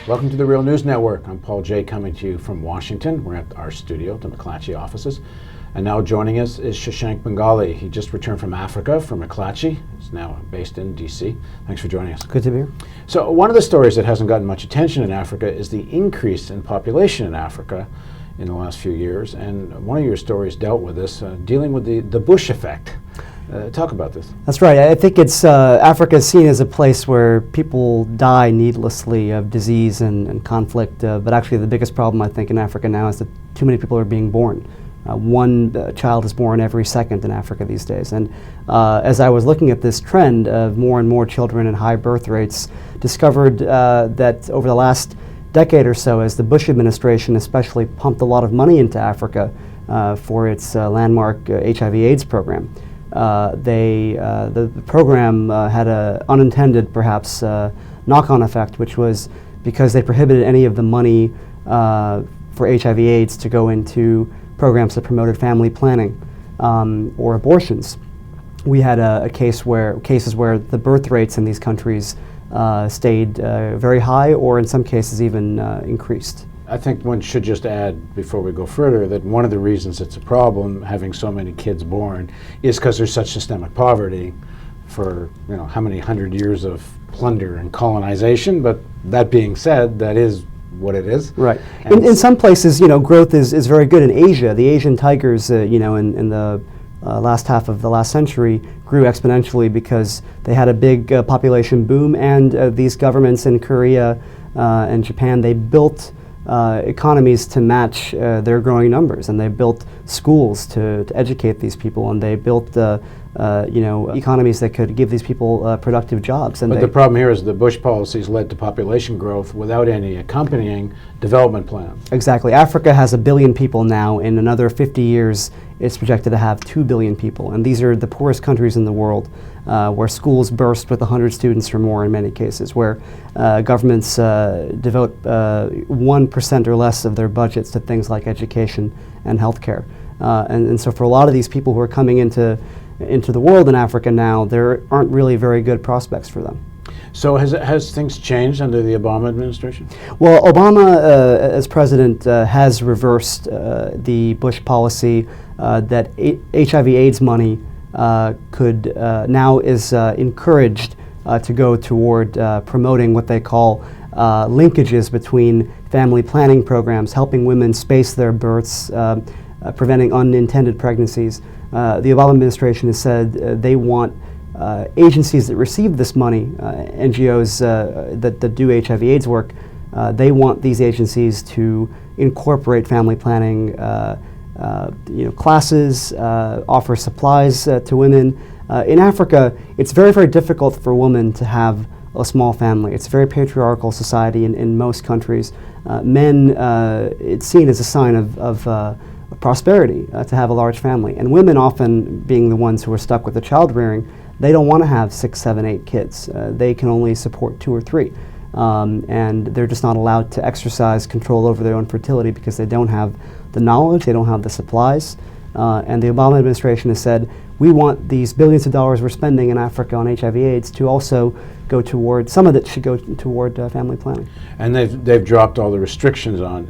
Welcome to the Real News Network. I'm Paul Jay, coming to you from Washington. We're at our studio, the McClatchy offices. And now joining us is Shashank Bengali. He just returned from Africa, from McClatchy. He's now based in D.C. Thanks for joining us. Good to be here. So one of the stories that hasn't gotten much attention in Africa is the increase in population in Africa in the last few years. And one of your stories dealt with this, dealing with the Bush effect. Talk about this. That's right. I think it's Africa is seen as a place where people die needlessly of disease and conflict. But actually, the biggest problem I think in Africa now is that too many people are being born. One child is born every second in Africa these days. And as I was looking at this trend of more and more children and high birth rates, discovered that over the last decade or so, as the Bush administration especially pumped a lot of money into Africa for its landmark HIV/AIDS program. The program had an unintended, perhaps, knock-on effect, which was because they prohibited any of the money for HIV/AIDS to go into programs that promoted family planning or abortions. We had cases where the birth rates in these countries stayed very high, or in some cases even increased. I think one should just add, before we go further, that one of the reasons it's a problem, having so many kids born, is because there's such systemic poverty for, how many hundred years of plunder and colonization. But that being said, that is what it is. Right. In some places, growth is very good. In Asia, the Asian tigers, in the last half of the last century, grew exponentially because they had a big population boom, and these governments in Korea and Japan, they built economies to match their growing numbers, and they built schools to educate these people, and they built economies that could give these people productive jobs. But the problem here is the Bush policies led to population growth without any accompanying development plan. Exactly. Africa has 1 billion people now. In another 50 years, it's projected to have 2 billion people, and these are the poorest countries in the world, where schools burst with 100 students or more in many cases, where governments devote 1% or less of their budgets to things like education and healthcare. And so for a lot of these people who are coming into the world in Africa now, there aren't really very good prospects for them. So has things changed under the Obama administration? Well, Obama, as president, has reversed the Bush policy that HIV/AIDS money could now is encouraged to go toward promoting what they call linkages between family planning programs, helping women space their births, preventing unintended pregnancies. The Obama administration has said they want agencies that receive this money, NGOs that do HIV/AIDS work, they want these agencies to incorporate family planning classes, offer supplies to women. In Africa, it's very, very difficult for a woman to have a small family. It's a very patriarchal society in most countries. Men, it's seen as a sign of prosperity to have a large family. And women, often being the ones who are stuck with the child rearing, they don't want to have 6, 7, 8 kids. They can only support 2 or 3. And they're just not allowed to exercise control over their own fertility because they don't have the knowledge, they don't have the supplies. And the Obama administration has said, we want these billions of dollars we're spending in Africa on HIV/AIDS to also go toward, some of it should go toward family planning. And they've dropped all the restrictions on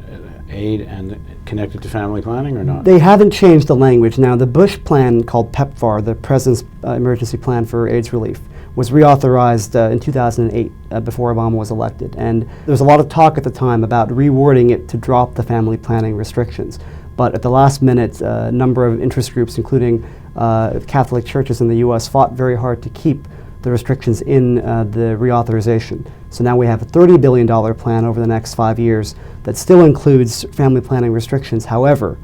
aid and connected to family planning, or not? They haven't changed the language. Now, the Bush plan, called PEPFAR, the President's Emergency Plan for AIDS Relief, was reauthorized in 2008 before Obama was elected. And there was a lot of talk at the time about rewording it to drop the family planning restrictions. But at the last minute, a number of interest groups, including Catholic churches in the U.S., fought very hard to keep the restrictions in the reauthorization. So now we have a $30 billion plan over the next 5 years that still includes family planning restrictions. However,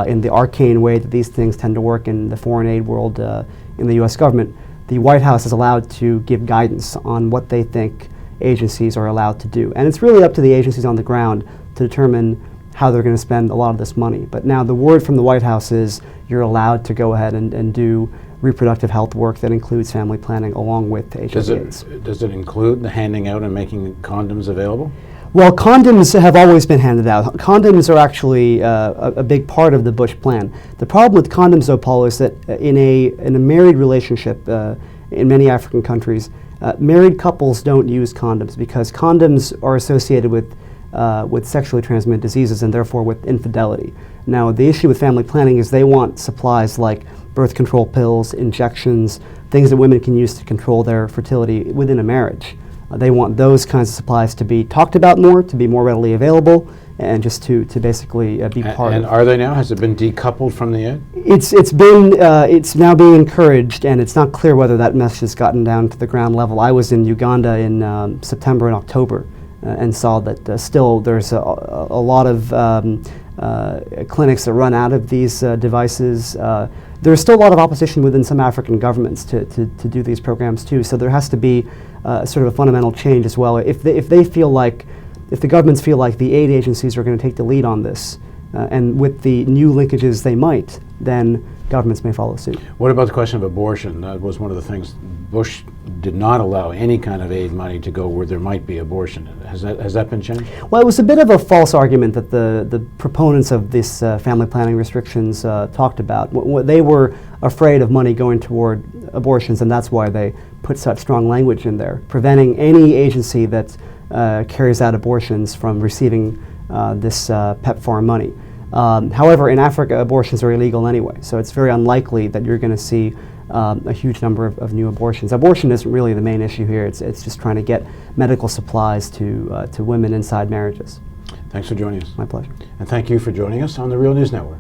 in the arcane way that these things tend to work in the foreign aid world in the U.S. government, the White House is allowed to give guidance on what they think agencies are allowed to do. And it's really up to the agencies on the ground to determine how they're going to spend a lot of this money. But now the word from the White House is you're allowed to go ahead and do reproductive health work that includes family planning along with HIV/AIDS. Does it include the handing out and making condoms available? Well, condoms have always been handed out. Condoms are actually a big part of the Bush plan. The problem with condoms, though, Paul, is that in a married relationship in many African countries, Married couples don't use condoms because condoms are associated with sexually transmitted diseases and therefore with infidelity. Now, the issue with family planning is they want supplies like birth control pills, injections, things that women can use to control their fertility within a marriage. They want those kinds of supplies to be talked about more, to be more readily available, and just to basically be part and of. are they now? Has it been decoupled from the ed? It's now being encouraged, and it's not clear whether that message has gotten down to the ground level. I was in Uganda in September and October, and saw that still there's a lot of clinics that run out of these devices. There's still a lot of opposition within some African governments to do these programs too. So there has to be sort of a fundamental change as well. If the governments feel like the aid agencies are going to take the lead on this, and with the new linkages they might, then governments may follow suit. What about the question of abortion? That was one of the things. Bush did not allow any kind of aid money to go where there might be abortion. Has that been changed? Well, it was a bit of a false argument that the proponents of this family planning restrictions talked about. They were afraid of money going toward abortions, and that's why they put such strong language in there, preventing any agency that carries out abortions from receiving this PEPFAR money. However, in Africa, abortions are illegal anyway, so it's very unlikely that you're going to see a huge number of new abortions. Abortion isn't really the main issue here. It's just trying to get medical supplies to women inside marriages. Thanks for joining us. My pleasure. And thank you for joining us on the Real News Network.